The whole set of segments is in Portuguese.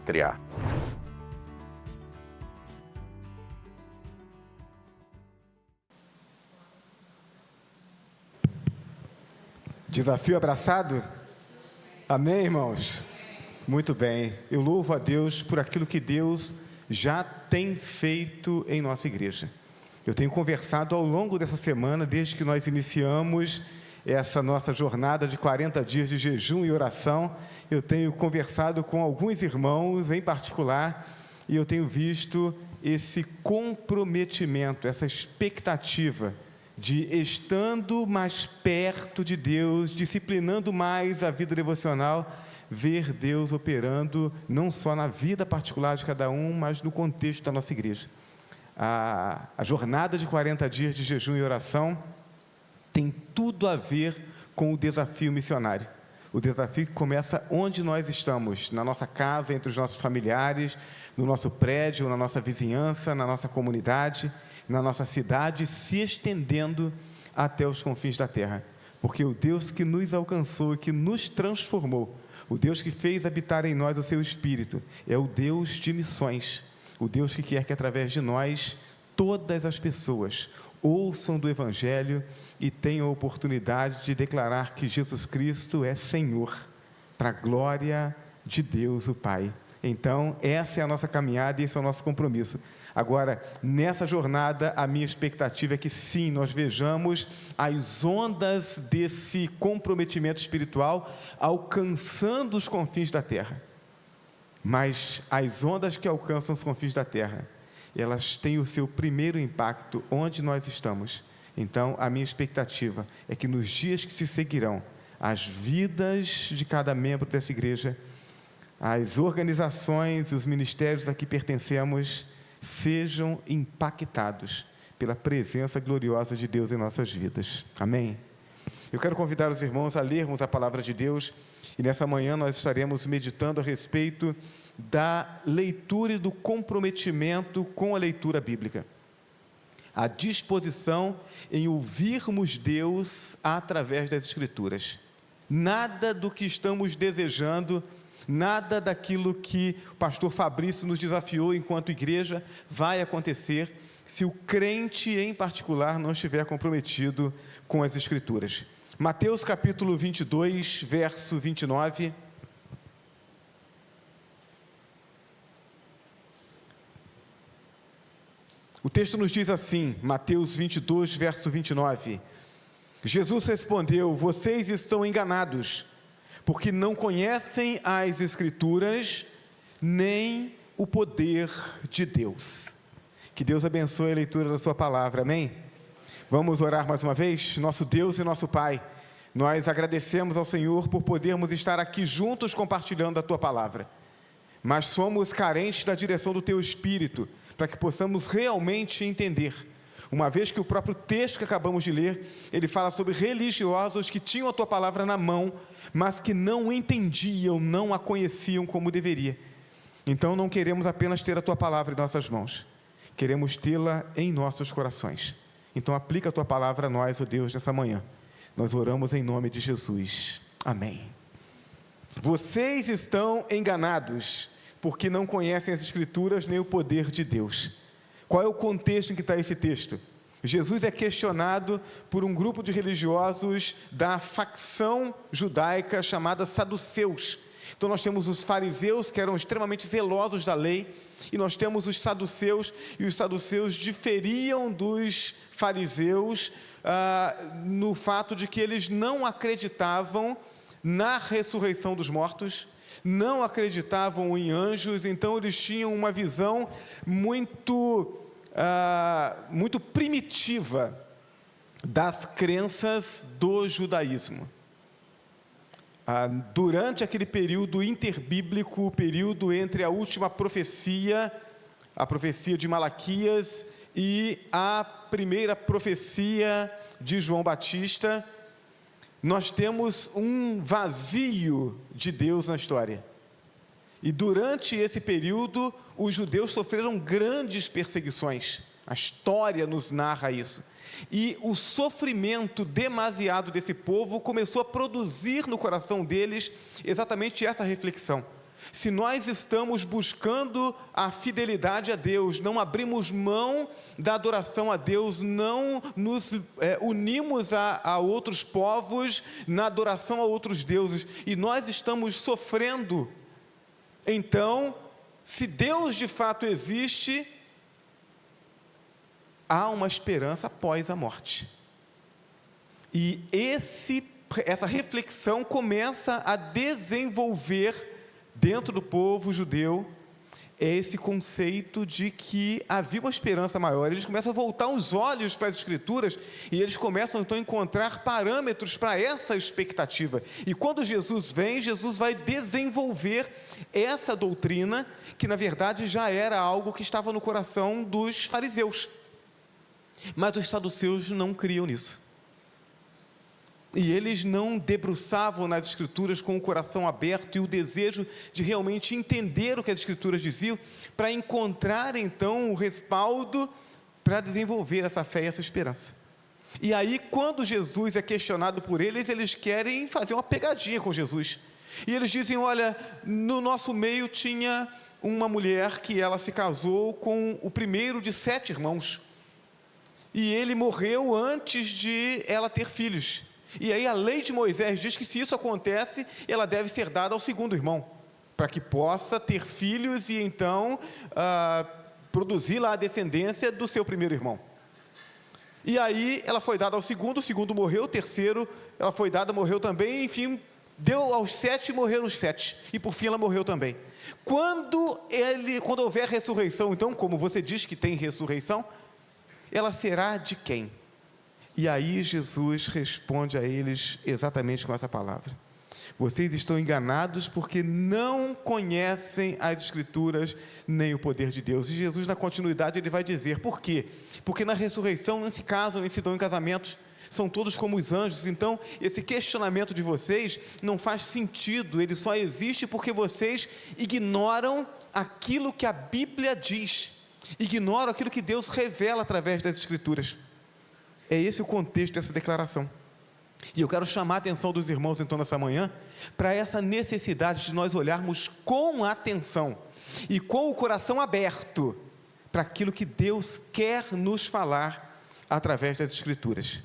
pátria. Desafio abraçado? Amém, irmãos? Muito bem. Eu louvo a Deus por aquilo que Deus já tem feito em nossa igreja. Eu tenho conversado ao longo dessa semana, desde que nós iniciamos essa nossa jornada de 40 dias de jejum e oração, eu tenho conversado com alguns irmãos em particular e eu tenho visto esse comprometimento, essa expectativa de estando mais perto de Deus, disciplinando mais a vida devocional, ver Deus operando não só na vida particular de cada um, mas no contexto da nossa igreja. A jornada de 40 dias de jejum e oração tem tudo a ver com o desafio missionário. O desafio que começa onde nós estamos, na nossa casa, entre os nossos familiares, no nosso prédio, na nossa vizinhança, na nossa comunidade, na nossa cidade, se estendendo até os confins da terra. Porque o Deus que nos alcançou e que nos transformou, o Deus que fez habitar em nós o seu Espírito, é o Deus de missões, o Deus que quer que através de nós, todas as pessoas ouçam do Evangelho e tenham a oportunidade de declarar que Jesus Cristo é Senhor, para a glória de Deus o Pai. Então, essa é a nossa caminhada e esse é o nosso compromisso. Agora, nessa jornada, a minha expectativa é que sim, nós vejamos as ondas desse comprometimento espiritual alcançando os confins da terra. Mas as ondas que alcançam os confins da terra, elas têm o seu primeiro impacto onde nós estamos. Então, a minha expectativa é que nos dias que se seguirão, as vidas de cada membro dessa igreja, as organizações, os ministérios a que pertencemos, sejam impactados pela presença gloriosa de Deus em nossas vidas. Amém? Eu quero convidar os irmãos a lermos a palavra de Deus, e nessa manhã nós estaremos meditando a respeito da leitura e do comprometimento com a leitura bíblica. A disposição em ouvirmos Deus através das Escrituras. Nada do que estamos desejando, nada daquilo que o pastor Fabrício nos desafiou enquanto igreja vai acontecer se o crente em particular não estiver comprometido com as Escrituras. Mateus capítulo 22, verso 29. O texto nos diz assim, Mateus 22, verso 29. Jesus respondeu: vocês estão enganados, porque não conhecem as Escrituras, nem o poder de Deus. Que Deus abençoe a leitura da sua palavra, amém? Vamos orar mais uma vez? Nosso Deus e nosso Pai, nós agradecemos ao Senhor por podermos estar aqui juntos compartilhando a Tua palavra, mas somos carentes da direção do Teu Espírito, para que possamos realmente entender, uma vez que o próprio texto que acabamos de ler, ele fala sobre religiosos que tinham a Tua palavra na mão, mas que não entendiam, não a conheciam como deveria. Então não queremos apenas ter a Tua palavra em nossas mãos, queremos tê-la em nossos corações. Então aplica a Tua palavra a nós, ó Deus, nessa manhã. Nós oramos em nome de Jesus. Amém. Vocês estão enganados, porque não conhecem as Escrituras nem o poder de Deus. Qual é o contexto em que está esse texto? Jesus é questionado por um grupo de religiosos da facção judaica chamada saduceus. Então nós temos os fariseus, que eram extremamente zelosos da lei, e nós temos os saduceus, e os saduceus diferiam dos fariseus no fato de que eles não acreditavam na ressurreição dos mortos, não acreditavam em anjos. Então eles tinham uma visão muito primitiva das crenças do judaísmo. Durante aquele período interbíblico, o período entre a última profecia, a profecia de Malaquias, e a primeira profecia de João Batista, nós temos um vazio de Deus na história. E durante esse período, os judeus sofreram grandes perseguições. A história nos narra isso. E o sofrimento demasiado desse povo começou a produzir no coração deles exatamente essa reflexão. se nós estamos buscando a fidelidade a Deus, não abrimos mão da adoração a Deus, não nos unimos a outros povos na adoração a outros deuses, e nós estamos sofrendo, então, se Deus de fato existe, há uma esperança após a morte. E essa reflexão começa a desenvolver dentro do povo judeu esse conceito de que havia uma esperança maior. Eles começam a voltar os olhos para as Escrituras e eles começam então a encontrar parâmetros para essa expectativa. E quando Jesus vem, Jesus vai desenvolver essa doutrina que na verdade já era algo que estava no coração dos fariseus. Mas os saduceus não criam nisso. E eles não debruçavam nas Escrituras com o coração aberto e o desejo de realmente entender o que as Escrituras diziam, para encontrar então o respaldo para desenvolver essa fé e essa esperança. E aí, quando Jesus é questionado por eles, eles querem fazer uma pegadinha com Jesus. E eles dizem: olha, no nosso meio tinha uma mulher que ela se casou com o primeiro de 7 irmãos. E ele morreu antes de ela ter filhos. E aí a lei de Moisés diz que se isso acontece, ela deve ser dada ao segundo irmão, para que possa ter filhos e então produzir lá a descendência do seu primeiro irmão. E aí ela foi dada ao segundo, o segundo morreu, o terceiro ela foi dada, morreu também, enfim, deu aos 7 e morreram os 7, e por fim ela morreu também. Quando houver ressurreição, então, como você diz que tem ressurreição, ela será de quem? E aí Jesus responde a eles exatamente com essa palavra: vocês estão enganados porque não conhecem as Escrituras nem o poder de Deus. E Jesus, na continuidade, ele vai dizer: por quê? Porque na ressurreição não se casam nem se dão em casamentos, são todos como os anjos. Então esse questionamento de vocês não faz sentido, ele só existe porque vocês ignoram aquilo que a Bíblia diz, ignoram aquilo que Deus revela através das Escrituras. É esse o contexto dessa declaração. E eu quero chamar a atenção dos irmãos, então, nessa manhã, para essa necessidade de nós olharmos com atenção e com o coração aberto para aquilo que Deus quer nos falar através das Escrituras.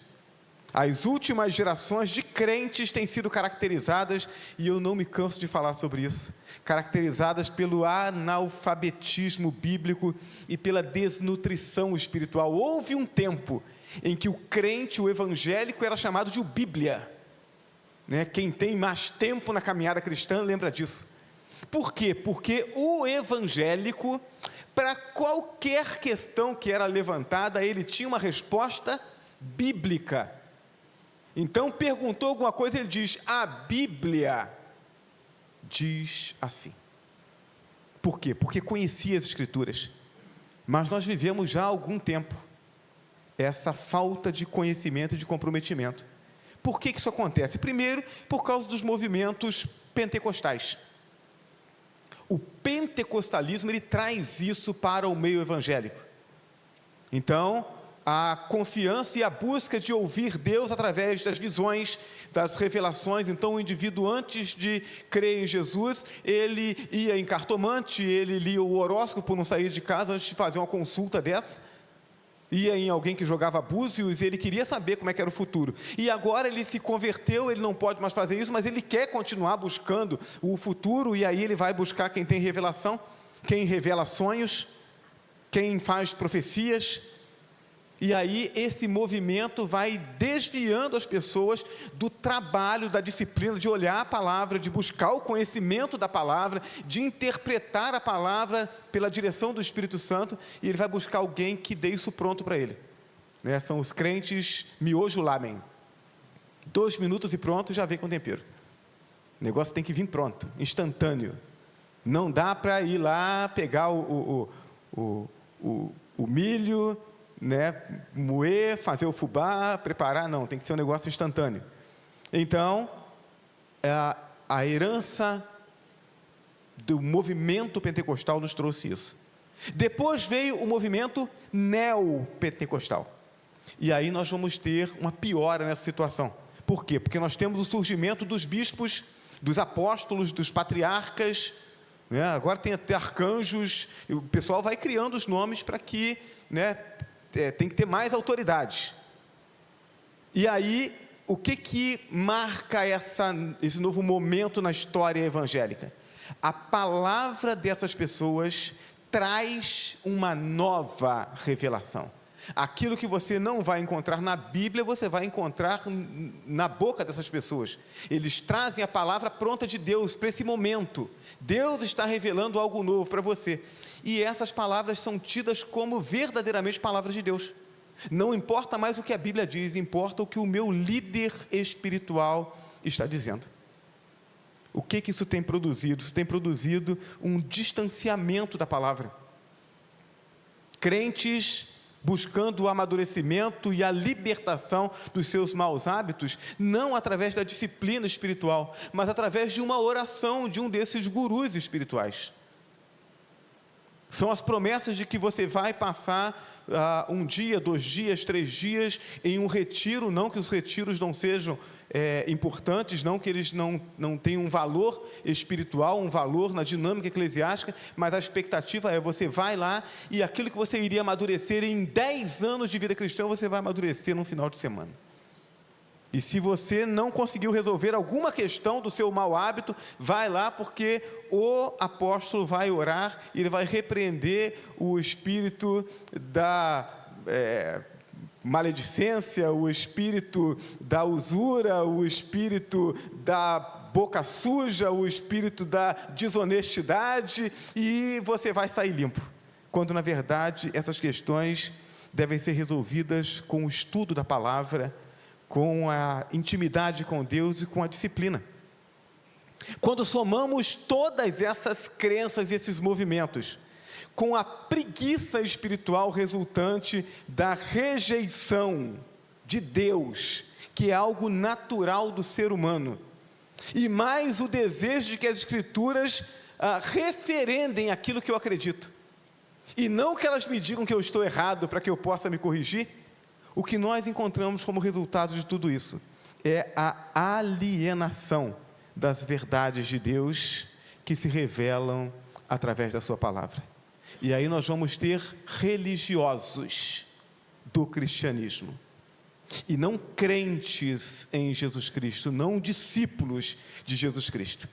As últimas gerações de crentes têm sido caracterizadas, e eu não me canso de falar sobre isso, caracterizadas pelo analfabetismo bíblico e pela desnutrição espiritual. Houve um tempo em que o crente, o evangélico, era chamado de o Bíblia, né? Quem tem mais tempo na caminhada cristã lembra disso. Por quê? Porque o evangélico, para qualquer questão que era levantada, ele tinha uma resposta bíblica. Então perguntou alguma coisa, ele diz: a Bíblia diz assim. Por quê? Porque conhecia as Escrituras. Mas nós vivemos já há algum tempo essa falta de conhecimento e de comprometimento. Por que isso acontece? Primeiro, por causa dos movimentos pentecostais. O pentecostalismo, ele traz isso para o meio evangélico. Então, a confiança e a busca de ouvir Deus através das visões, das revelações. Então o indivíduo, antes de crer em Jesus, ele ia em cartomante, ele lia o horóscopo, não saía de casa antes de fazer uma consulta dessa, ia em alguém que jogava búzios, e ele queria saber como é que era o futuro. E agora ele se converteu, ele não pode mais fazer isso, mas ele quer continuar buscando o futuro, e aí ele vai buscar quem tem revelação, quem revela sonhos, quem faz profecias. E aí esse movimento vai desviando as pessoas do trabalho, da disciplina de olhar a palavra, de buscar o conhecimento da palavra, de interpretar a palavra pela direção do Espírito Santo, e ele vai buscar alguém que dê isso pronto para ele, né? São os crentes miojo lamen, 2 minutos e pronto, já vem com tempero. O negócio tem que vir pronto, instantâneo. Não dá para ir lá pegar o milho, né, moer, fazer o fubá, preparar, não, tem que ser um negócio instantâneo. Então, a herança do movimento pentecostal nos trouxe isso. Depois veio o movimento neopentecostal, e aí nós vamos ter uma piora nessa situação. Por quê? Porque nós temos o surgimento dos bispos, dos apóstolos, dos patriarcas, né? Agora tem até arcanjos, e o pessoal vai criando os nomes para que, né, tem que ter mais autoridade. E aí, o que marca esse novo momento na história evangélica? A palavra dessas pessoas traz uma nova revelação. Aquilo que você não vai encontrar na Bíblia, você vai encontrar na boca dessas pessoas. Eles trazem a palavra pronta de Deus para esse momento. Deus está revelando algo novo para você. E essas palavras são tidas como verdadeiramente palavras de Deus. Não importa mais o que a Bíblia diz, importa o que o meu líder espiritual está dizendo. O que isso tem produzido? Isso tem produzido um distanciamento da palavra. Crentes buscando o amadurecimento e a libertação dos seus maus hábitos, não através da disciplina espiritual, mas através de uma oração de um desses gurus espirituais. São as promessas de que você vai passar 1 dia, 2 dias, 3 dias em um retiro, não que os retiros não sejam importantes, não que eles não tenham um valor espiritual, um valor na dinâmica eclesiástica, mas a expectativa é, você vai lá e aquilo que você iria amadurecer em 10 anos de vida cristã, você vai amadurecer num final de semana. E se você não conseguiu resolver alguma questão do seu mau hábito, vai lá, porque o apóstolo vai orar, e ele vai repreender o espírito da maledicência, o espírito da usura, o espírito da boca suja, o espírito da desonestidade, e você vai sair limpo. Quando, na verdade, essas questões devem ser resolvidas com o estudo da palavra, com a intimidade com Deus e com a disciplina. Quando somamos todas essas crenças e esses movimentos, com a preguiça espiritual resultante da rejeição de Deus, que é algo natural do ser humano, e mais o desejo de que as Escrituras referendem aquilo que eu acredito, e não que elas me digam que eu estou errado para que eu possa me corrigir, o que nós encontramos como resultado de tudo isso é a alienação das verdades de Deus que se revelam através da sua palavra. E aí nós vamos ter religiosos do cristianismo, e não crentes em Jesus Cristo, não discípulos de Jesus Cristo.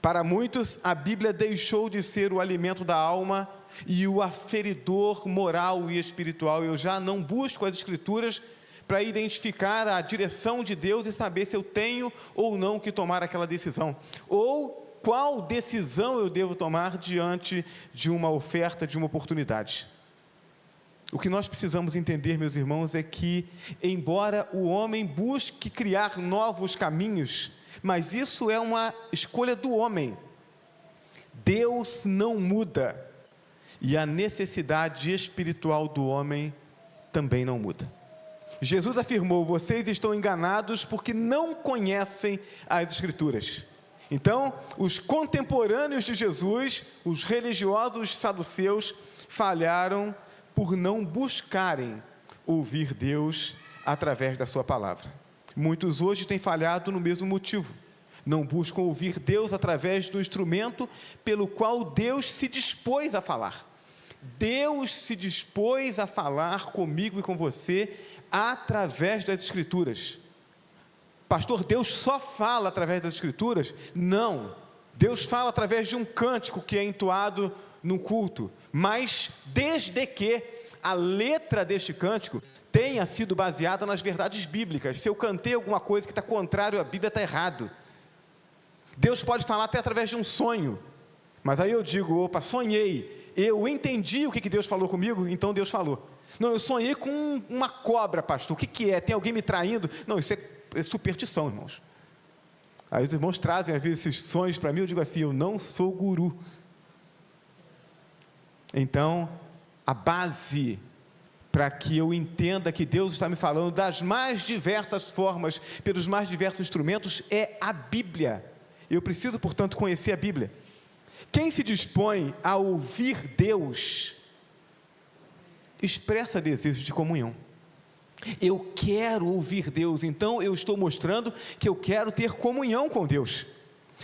Para muitos, a Bíblia deixou de ser o alimento da alma e o aferidor moral e espiritual. Eu já não busco as Escrituras para identificar a direção de Deus e saber se eu tenho ou não que tomar aquela decisão, ou qual decisão eu devo tomar diante de uma oferta, de uma oportunidade. O que nós precisamos entender, meus irmãos, é que, embora o homem busque criar novos caminhos, mas isso é uma escolha do homem, Deus não muda, e a necessidade espiritual do homem também não muda. Jesus afirmou: vocês estão enganados porque não conhecem as Escrituras. Então, os contemporâneos de Jesus, os religiosos saduceus, falharam por não buscarem ouvir Deus através da sua palavra. Muitos hoje têm falhado no mesmo motivo. Não buscam ouvir Deus através do instrumento pelo qual Deus se dispôs a falar. Deus se dispôs a falar comigo e com você através das Escrituras. Pastor, Deus só fala através das Escrituras? Não. Deus fala através de um cântico que é entoado no culto, mas desde que a letra deste cântico tenha sido baseada nas verdades bíblicas. Se eu cantei alguma coisa que está contrário à Bíblia, está errado. Deus pode falar até através de um sonho, mas aí eu digo: opa, sonhei, eu entendi o que Deus falou comigo, então Deus falou. Não, eu sonhei com uma cobra, pastor, o que é? Tem alguém me traindo? Não, isso é superstição, irmãos. Aí os irmãos trazem às vezes esses sonhos para mim, eu digo assim: eu não sou guru. Então, a base para que eu entenda que Deus está me falando das mais diversas formas, pelos mais diversos instrumentos, é a Bíblia. Eu preciso, portanto, conhecer a Bíblia. Quem se dispõe a ouvir Deus, expressa desejo de comunhão. Eu quero ouvir Deus, então eu estou mostrando que eu quero ter comunhão com Deus.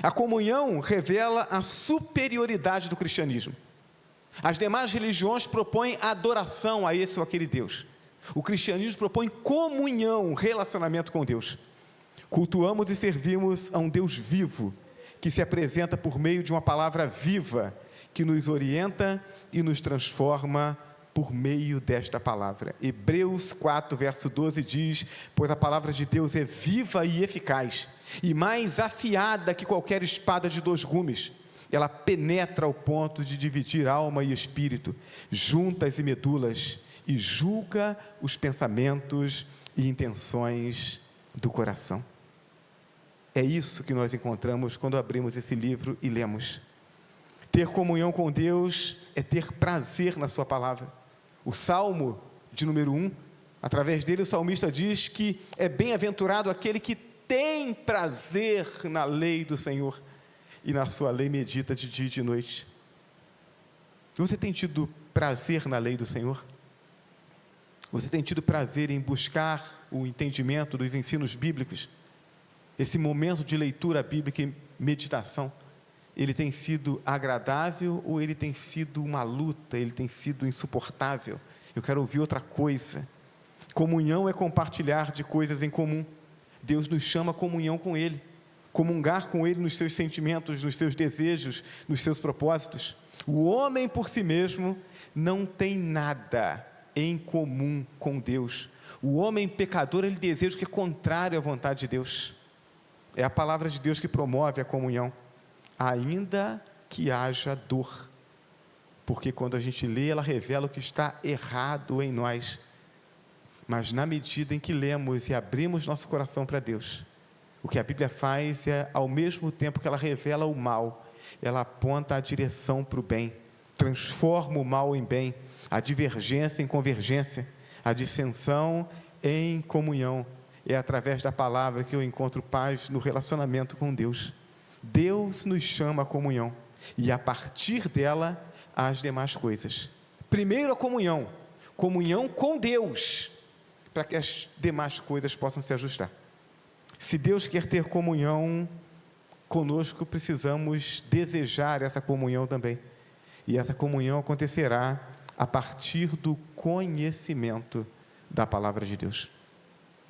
A comunhão revela a superioridade do cristianismo. As demais religiões propõem adoração a esse ou aquele Deus. O cristianismo propõe comunhão, relacionamento com Deus. Cultuamos e servimos a um Deus vivo, que se apresenta por meio de uma palavra viva, que nos orienta e nos transforma por meio desta palavra. Hebreus 4, verso 12 diz: pois a palavra de Deus é viva e eficaz, e mais afiada que qualquer espada de 2 gumes. Ela penetra ao ponto de dividir alma e espírito, juntas e medulas, e julga os pensamentos e intenções do coração. É isso que nós encontramos quando abrimos esse livro e lemos. Ter comunhão com Deus é ter prazer na sua palavra. O Salmo de número 1, através dele o salmista diz que é bem-aventurado aquele que tem prazer na lei do Senhor, e na sua lei medita de dia e de noite. Você tem tido prazer na lei do Senhor? Você tem tido prazer em buscar o entendimento dos ensinos bíblicos? Esse momento de leitura bíblica e meditação, ele tem sido agradável ou ele tem sido uma luta, ele tem sido insuportável? Eu quero ouvir outra coisa. Comunhão é compartilhar de coisas em comum. Deus nos chama a comunhão com Ele, comungar com Ele nos seus sentimentos, nos seus desejos, nos seus propósitos. O homem por si mesmo não tem nada em comum com Deus. O homem pecador, ele deseja o que é contrário à vontade de Deus. É a palavra de Deus que promove a comunhão, ainda que haja dor, porque quando a gente lê, ela revela o que está errado em nós, mas na medida em que lemos e abrimos nosso coração para Deus, o que a Bíblia faz é, ao mesmo tempo que ela revela o mal, ela aponta a direção para o bem, transforma o mal em bem, a divergência em convergência, a dissensão em comunhão. É através da palavra que eu encontro paz no relacionamento com Deus. Deus nos chama à comunhão, e a partir dela, as demais coisas. Primeiro a comunhão com Deus, para que as demais coisas possam se ajustar. Se Deus quer ter comunhão conosco, precisamos desejar essa comunhão também, e essa comunhão acontecerá a partir do conhecimento da palavra de Deus.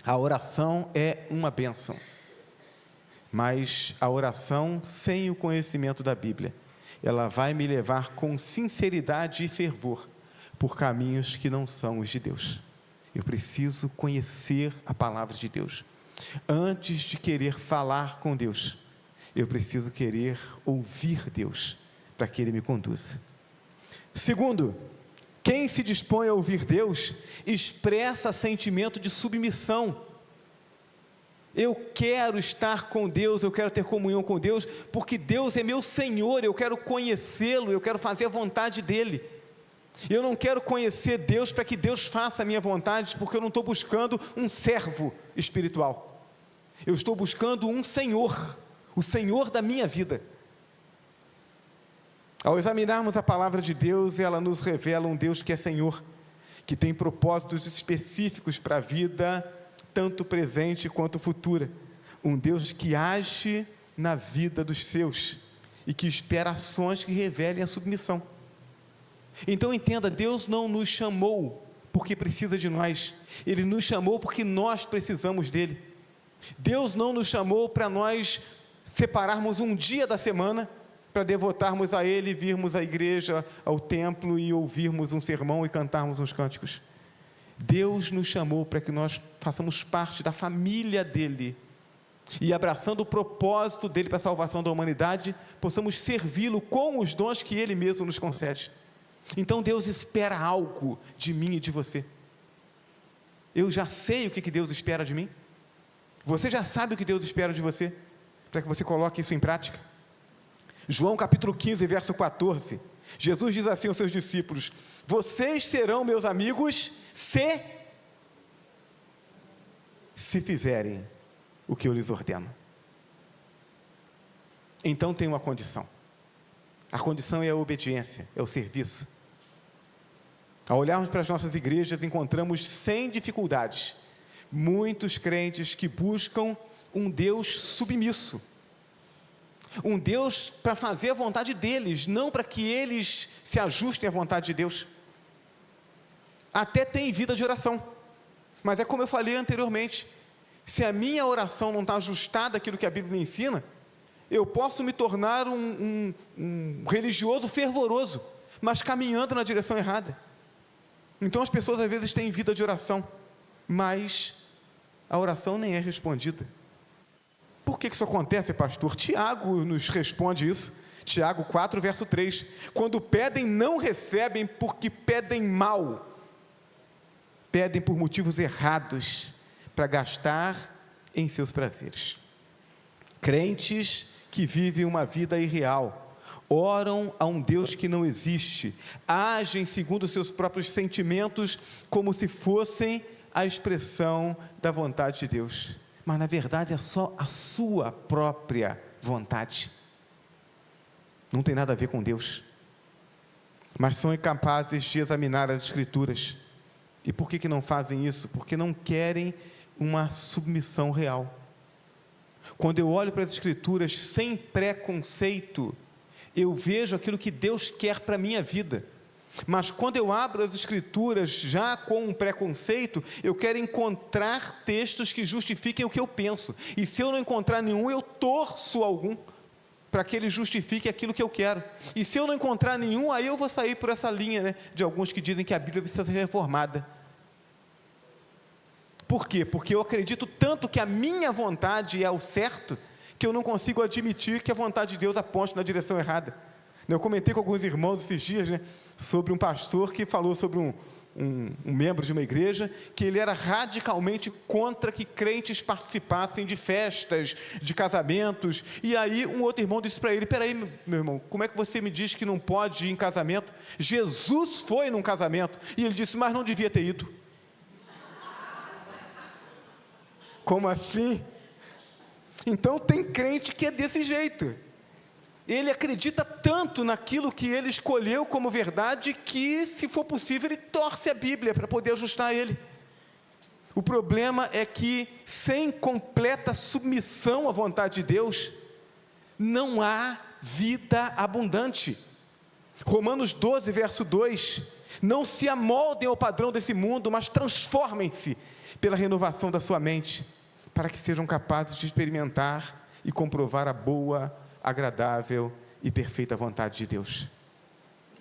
A oração é uma bênção, mas a oração sem o conhecimento da Bíblia, ela vai me levar com sinceridade e fervor por caminhos que não são os de Deus. Eu preciso conhecer a palavra de Deus. Antes de querer falar com Deus, eu preciso querer ouvir Deus, para que Ele me conduza. Segundo, quem se dispõe a ouvir Deus, expressa sentimento de submissão. Eu quero estar com Deus, eu quero ter comunhão com Deus, porque Deus é meu Senhor, eu quero conhecê-lo, eu quero fazer a vontade dEle. Eu não quero conhecer Deus para que Deus faça a minha vontade, porque eu não estou buscando um servo espiritual. Eu estou buscando um Senhor, o Senhor da minha vida. Ao examinarmos a palavra de Deus, ela nos revela um Deus que é Senhor, que tem propósitos específicos para a vida, tanto presente quanto futura. Um Deus que age na vida dos seus e que espera ações que revelem a submissão. Então entenda, Deus não nos chamou porque precisa de nós, Ele nos chamou porque nós precisamos dEle. Deus não nos chamou para nós separarmos um dia da semana para devotarmos a Ele, virmos à igreja, ao templo e ouvirmos um sermão e cantarmos uns cânticos. Deus nos chamou para que nós façamos parte da família dEle e, abraçando o propósito dEle para a salvação da humanidade, possamos servi-lo com os dons que Ele mesmo nos concede. Então Deus espera algo de mim e de você. Eu já sei o que Deus espera de mim. Você já sabe o que Deus espera de você, para que você coloque isso em prática? João capítulo 15, verso 14, Jesus diz assim aos seus discípulos: vocês serão meus amigos se fizerem o que eu lhes ordeno. Então tem uma condição. A condição é a obediência, é o serviço. Ao olharmos para as nossas igrejas, encontramos sem dificuldades muitos crentes que buscam um Deus submisso. Um Deus para fazer a vontade deles, não para que eles se ajustem à vontade de Deus. Até tem vida de oração, mas é como eu falei anteriormente, se a minha oração não está ajustada àquilo que a Bíblia me ensina, eu posso me tornar um religioso fervoroso, mas caminhando na direção errada. Então as pessoas às vezes têm vida de oração, mas a oração nem é respondida. Por que isso acontece, pastor? Tiago nos responde isso, Tiago 4, verso 3, quando pedem, não recebem, porque pedem mal, pedem por motivos errados, para gastar em seus prazeres. Crentes que vivem uma vida irreal, oram a um Deus que não existe, agem segundo os seus próprios sentimentos, como se fossem a expressão da vontade de Deus, mas na verdade é só a sua própria vontade, não tem nada a ver com Deus, mas são incapazes de examinar as Escrituras. E por que não fazem isso? Porque não querem uma submissão real. Quando eu olho para as Escrituras sem preconceito, eu vejo aquilo que Deus quer para a minha vida. Mas quando eu abro as Escrituras já com um preconceito, eu quero encontrar textos que justifiquem o que eu penso. E se eu não encontrar nenhum, eu torço algum para que ele justifique aquilo que eu quero. E se eu não encontrar nenhum, aí eu vou sair por essa linha, né, de alguns que dizem que a Bíblia precisa ser reformada. Por quê? Porque eu acredito tanto que a minha vontade é o certo, que eu não consigo admitir que a vontade de Deus aponte na direção errada. Eu comentei com alguns irmãos esses dias, né, sobre um pastor que falou sobre um membro de uma igreja, que ele era radicalmente contra que crentes participassem de festas, de casamentos, e aí um outro irmão disse para ele, peraí meu irmão, como é que você me diz que não pode ir em casamento? Jesus foi num casamento, e ele disse, mas não devia ter ido. Como assim? Então tem crente que é desse jeito, ele acredita tanto naquilo que ele escolheu como verdade, que se for possível ele torce a Bíblia para poder ajustar ele. O problema é que sem completa submissão à vontade de Deus, não há vida abundante. Romanos 12, verso 2, não se amoldem ao padrão desse mundo, mas transformem-se pela renovação da sua mente, para que sejam capazes de experimentar e comprovar a boa, agradável e perfeita vontade de Deus.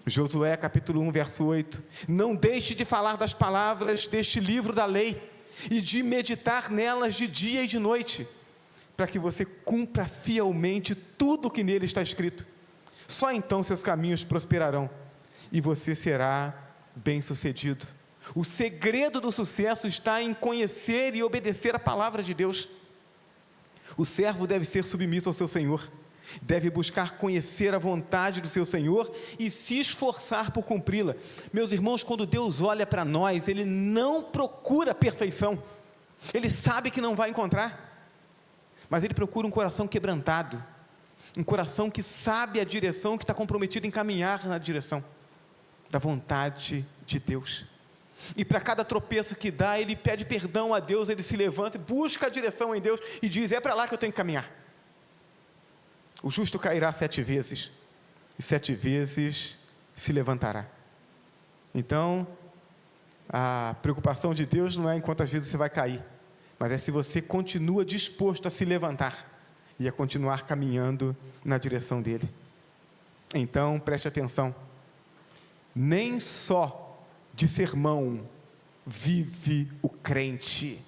Josué capítulo 1, verso 8, não deixe de falar das palavras deste livro da lei, e de meditar nelas de dia e de noite, para que você cumpra fielmente tudo o que nele está escrito, só então seus caminhos prosperarão, e você será bem-sucedido. O segredo do sucesso está em conhecer e obedecer a palavra de Deus. O servo deve ser submisso ao seu Senhor, deve buscar conhecer a vontade do seu Senhor e se esforçar por cumpri-la. Meus irmãos, quando Deus olha para nós, Ele não procura perfeição, Ele sabe que não vai encontrar, mas Ele procura um coração quebrantado, um coração que sabe a direção, que está comprometido em caminhar na direção da vontade de Deus. E para cada tropeço que dá, ele pede perdão a Deus, ele se levanta, busca a direção em Deus e diz, é para lá que eu tenho que caminhar. O justo cairá 7 vezes, e 7 vezes se levantará. Então, a preocupação de Deus não é em quantas vezes você vai cair, mas é se você continua disposto a se levantar, e a continuar caminhando na direção dele. Então, preste atenção, nem só de sermão vive o crente,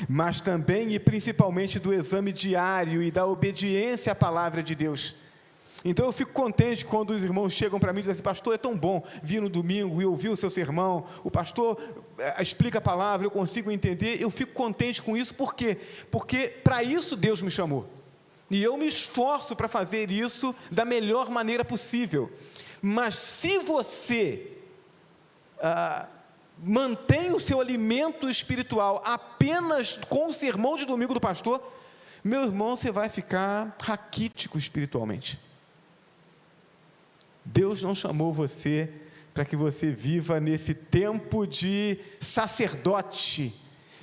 mas também e principalmente do exame diário e da obediência à palavra de Deus. Então eu fico contente quando os irmãos chegam para mim e dizem assim, pastor, é tão bom vir no domingo e ouvir o seu sermão, o pastor explica a palavra, eu consigo entender, eu fico contente com isso, por quê? Porque para isso Deus me chamou, e eu me esforço para fazer isso da melhor maneira possível. Mas se você mantém o seu alimento espiritual apenas com o sermão de domingo do pastor, meu irmão, você vai ficar raquítico espiritualmente. Deus não chamou você para que você viva nesse tempo de sacerdote,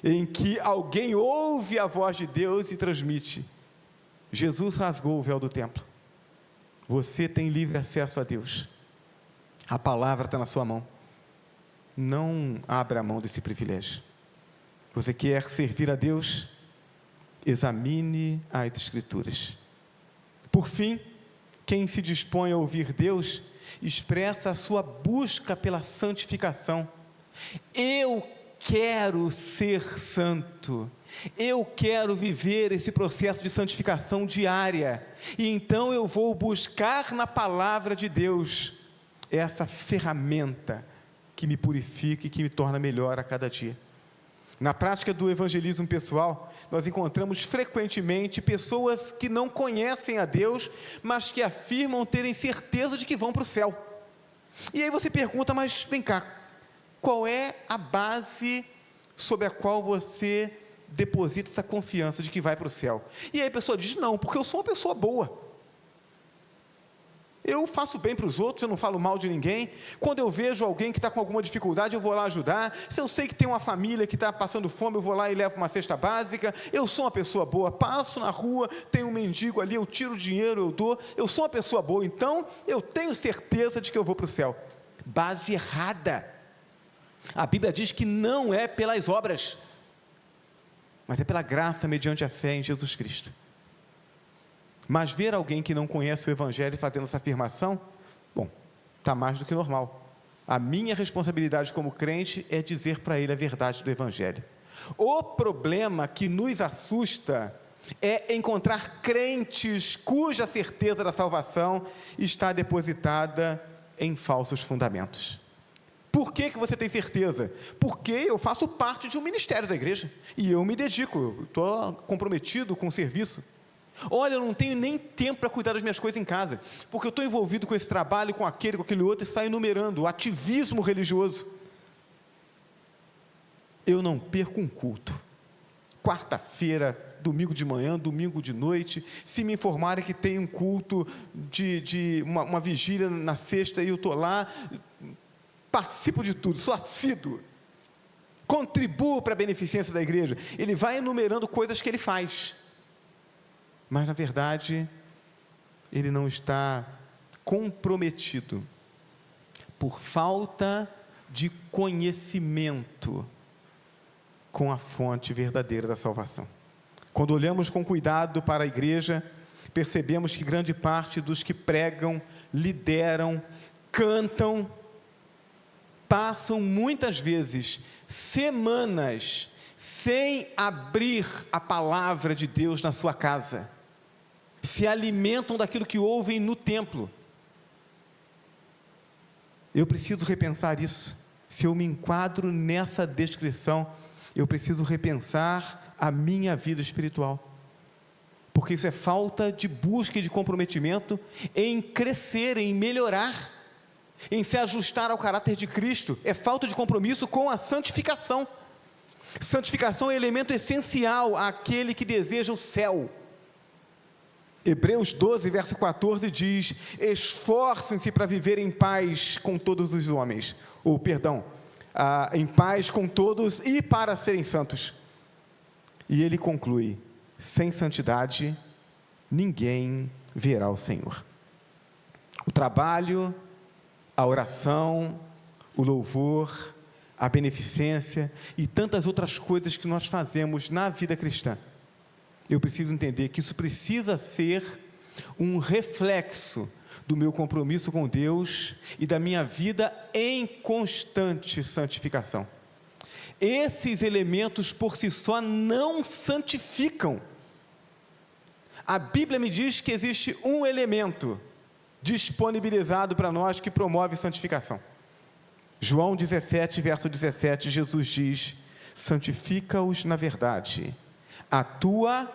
em que alguém ouve a voz de Deus e transmite. Jesus rasgou o véu do templo. Você tem livre acesso a Deus. A palavra está na sua mão. Não abra a mão desse privilégio. Você quer servir a Deus? Examine as Escrituras. Por fim, quem se dispõe a ouvir Deus, expressa a sua busca pela santificação. Eu quero ser santo. Eu quero viver esse processo de santificação diária. E então eu vou buscar na palavra de Deus essa ferramenta que me purifica e que me torna melhor a cada dia. Na prática do evangelismo pessoal, nós encontramos frequentemente pessoas que não conhecem a Deus, mas que afirmam terem certeza de que vão para o céu. E aí você pergunta, mas vem cá, qual é a base sobre a qual você deposita essa confiança de que vai para o céu? E aí a pessoa diz, não, porque eu sou uma pessoa boa. Eu faço bem para os outros, eu não falo mal de ninguém. Quando eu vejo alguém que está com alguma dificuldade, eu vou lá ajudar. Se eu sei que tem uma família que está passando fome, eu vou lá e levo uma cesta básica. Eu sou uma pessoa boa, passo na rua, tem um mendigo ali, eu tiro o dinheiro, eu dou. Eu sou uma pessoa boa, então eu tenho certeza de que eu vou para o céu. Base errada. A Bíblia diz que não é pelas obras, mas é pela graça mediante a fé em Jesus Cristo. Mas ver alguém que não conhece o Evangelho fazendo essa afirmação, bom, está mais do que normal. A minha responsabilidade como crente é dizer para ele a verdade do Evangelho. O problema que nos assusta é encontrar crentes cuja certeza da salvação está depositada em falsos fundamentos. Por que você tem certeza? Porque eu faço parte de um ministério da igreja, e eu me dedico, estou comprometido com o serviço. Olha, eu não tenho nem tempo para cuidar das minhas coisas em casa, porque eu estou envolvido com esse trabalho, com aquele outro, e saio enumerando o ativismo religioso. Eu não perco um culto. Quarta-feira, domingo de manhã, domingo de noite, se me informarem que tem um culto de uma vigília na sexta, e eu estou lá, participo de tudo, sou assíduo, contribuo para a beneficência da igreja. Ele vai enumerando coisas que ele faz, mas na verdade ele não está comprometido, por falta de conhecimento com a fonte verdadeira da salvação. Quando olhamos com cuidado para a igreja, percebemos que grande parte dos que pregam, lideram, cantam, passam muitas vezes semanas sem abrir a palavra de Deus na sua casa, se alimentam daquilo que ouvem no templo. Eu preciso repensar isso. Se eu me enquadro nessa descrição, eu preciso repensar a minha vida espiritual, porque isso é falta de busca e de comprometimento em crescer, em melhorar, em se ajustar ao caráter de Cristo. É falta de compromisso com a santificação. Santificação é elemento essencial àquele que deseja o céu. Hebreus 12, verso 14 diz: esforcem-se para viver em paz com todos os homens, em paz com todos e para serem santos. E ele conclui: sem santidade ninguém verá o Senhor. O trabalho, a oração, o louvor, a beneficência e tantas outras coisas que nós fazemos na vida cristã, eu preciso entender que isso precisa ser um reflexo do meu compromisso com Deus e da minha vida em constante santificação. Esses elementos por si só não santificam. A Bíblia me diz que existe um elemento disponibilizado para nós que promove santificação. João 17, verso 17, Jesus diz: santifica-os na verdade, a tua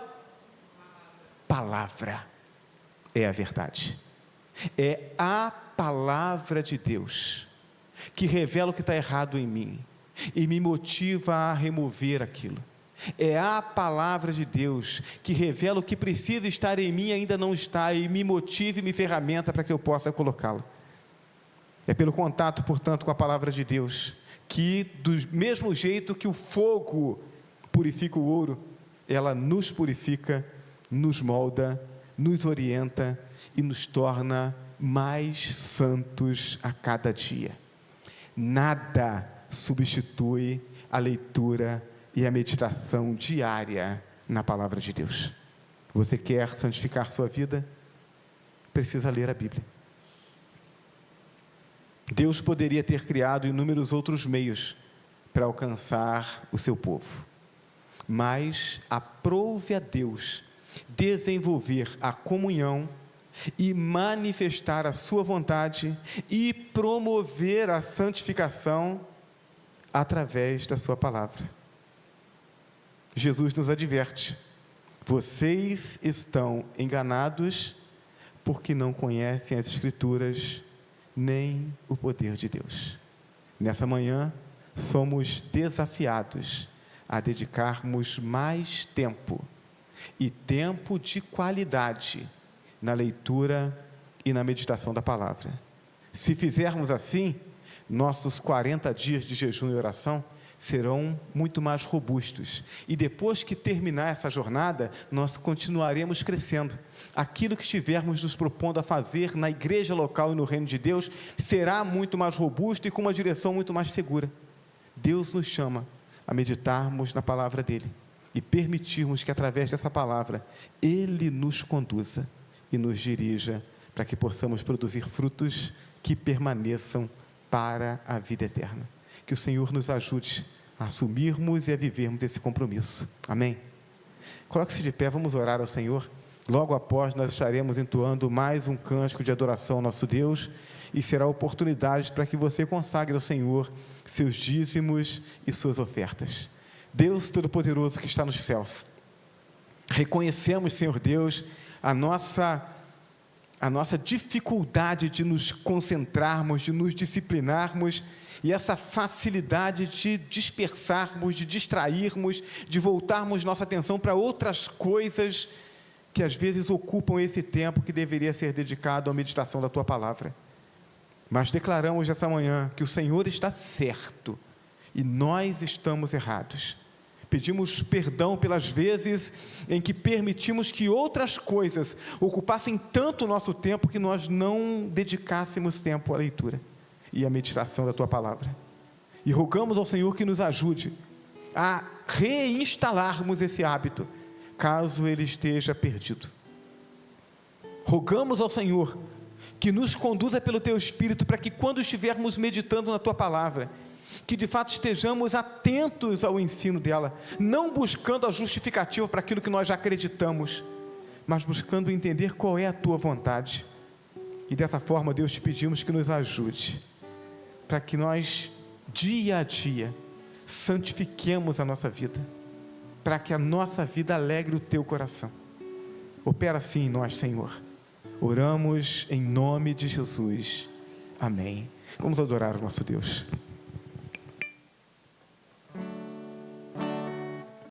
palavra é a verdade. É a palavra de Deus que revela o que está errado em mim e me motiva a remover aquilo. É a palavra de Deus que revela o que precisa estar em mim e ainda não está, e me motiva e me ferramenta para que eu possa colocá-lo. É pelo contato, portanto, com a palavra de Deus, que do mesmo jeito que o fogo purifica o ouro, ela nos purifica nos molda, nos orienta e nos torna mais santos a cada dia. Nada substitui a leitura e a meditação diária na palavra de Deus. Você quer santificar sua vida? Precisa ler a Bíblia. Deus poderia ter criado inúmeros outros meios para alcançar o seu povo, mas aprove a Deus desenvolver a comunhão e manifestar a sua vontade e promover a santificação através da sua palavra. Jesus nos adverte: vocês estão enganados porque não conhecem as Escrituras nem o poder de Deus. Nessa manhã, somos desafiados a dedicarmos mais tempo, e tempo de qualidade, na leitura e na meditação da palavra. Se fizermos assim, nossos 40 dias de jejum e oração serão muito mais robustos, e depois que terminar essa jornada, nós continuaremos crescendo. Aquilo que estivermos nos propondo a fazer na igreja local e no reino de Deus, será muito mais robusto e com uma direção muito mais segura. Deus nos chama a meditarmos na palavra dEle, e permitirmos que através dessa palavra, Ele nos conduza e nos dirija, para que possamos produzir frutos que permaneçam para a vida eterna. Que o Senhor nos ajude a assumirmos e a vivermos esse compromisso. Amém? Coloque-se de pé, vamos orar ao Senhor. Logo após, nós estaremos entoando mais um cântico de adoração ao nosso Deus, e será oportunidade para que você consagre ao Senhor seus dízimos e suas ofertas. Deus Todo-Poderoso que está nos céus, reconhecemos, Senhor Deus, a nossa dificuldade de nos concentrarmos, de nos disciplinarmos, e essa facilidade de dispersarmos, de distrairmos, de voltarmos nossa atenção para outras coisas que às vezes ocupam esse tempo que deveria ser dedicado à meditação da Tua Palavra. Mas declaramos nessa manhã que o Senhor está certo e nós estamos errados. Pedimos perdão pelas vezes em que permitimos que outras coisas ocupassem tanto o nosso tempo que nós não dedicássemos tempo à leitura e à meditação da Tua Palavra. E rogamos ao Senhor que nos ajude a reinstalarmos esse hábito, caso ele esteja perdido. Rogamos ao Senhor que nos conduza pelo Teu Espírito, para que quando estivermos meditando na Tua Palavra, que de fato estejamos atentos ao ensino dela, não buscando a justificativa para aquilo que nós já acreditamos, mas buscando entender qual é a Tua vontade. E dessa forma, Deus, te pedimos que nos ajude, para que nós, dia a dia, santifiquemos a nossa vida, para que a nossa vida alegre o Teu coração. Opera assim em nós, Senhor. Oramos em nome de Jesus. Amém. Vamos adorar o nosso Deus.